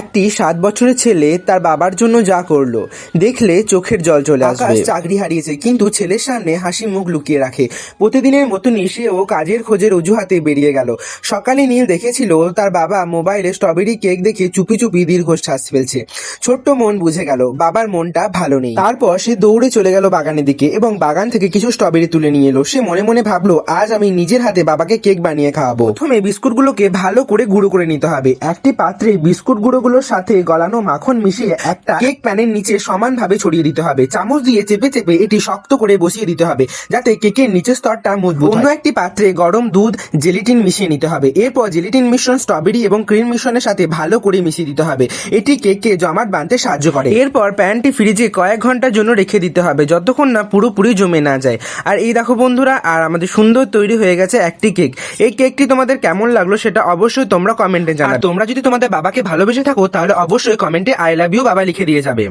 একটি 7 বছরের ছেলে তার বাবার জন্য যা করলো দেখলে চোখের জল চলে আসবে। আকাশ চাকরি হারিয়েছে কিন্তু ছেলের সামনে হাসি মুখ লুকিয়ে রাখে। প্রতিদিনের মতনই সেও কাজের খোঁজের অজুহাতে বেরিয়ে গেল। সকালে নীল দেখেছিল তার বাবা মোবাইলে স্ট্রবেরি কেক দেখে চুপি চুপি দীর্ঘশ্বাস ফেলছে। ছোট্ট মন বুঝে গেল বাবার মনটা ভালো নেই। তারপর সে দৌড়ে চলে গেল বাগানের দিকে এবং বাগান থেকে কিছু স্ট্রবেরি তুলে নিয়ে এলো। সে মনে মনে ভাবলো আজ আমি নিজের হাতে বাবাকে কেক বানিয়ে খাওয়াবো। প্রথমে বিস্কুটগুলোকে ভালো করে গুঁড়ো করে নিতে হবে। একটি পাত্রে বিস্কুট গুঁড়োগুলোর সাথে গলানো মাখন মিশিয়ে একটা কেক প্যানের নিচে সমানভাবে ছড়িয়ে দিতে হবে। চামচ দিয়ে চেপে চেপে এটি শক্ত করে বসিয়ে দিতে হবে যাতে কেকের নিচের স্তরটা মজবুত হয়। অন্য একটি পাত্রে গরম দুধ জেলিটিন মিশিয়ে নিতে হবে। এরপর জেলিটিন মিশ্রণ স্ট্রবেরি এবং ক্রিম মিশ্রণের সাথে ভালো করে মিশিয়ে দিতে হবে। এটি কেককে জমাট বাঁধতে সাহায্য করে। এরপর প্যানটি ফ্রিজে কয়েক ঘন্টার জন্য রেখে দিতে হবে যতক্ষণ না পুরোপুরি জমে না যায়। আর এই দেখো বন্ধুরা, আর আমাদের সুন্দর তৈরি হয়ে গেছে একটি কেক। এই কেকটি তোমাদের কেমন লাগলো সেটা অবশ্যই তোমরা কমেন্টে জানাবে। তোমরা যদি তোমাদের বাবাকে ভালোবেসে থাকো তাহলে অবশ্যই কমেন্টে আই লাভ ইউ বাবা লিখে দিয়ে যাবে।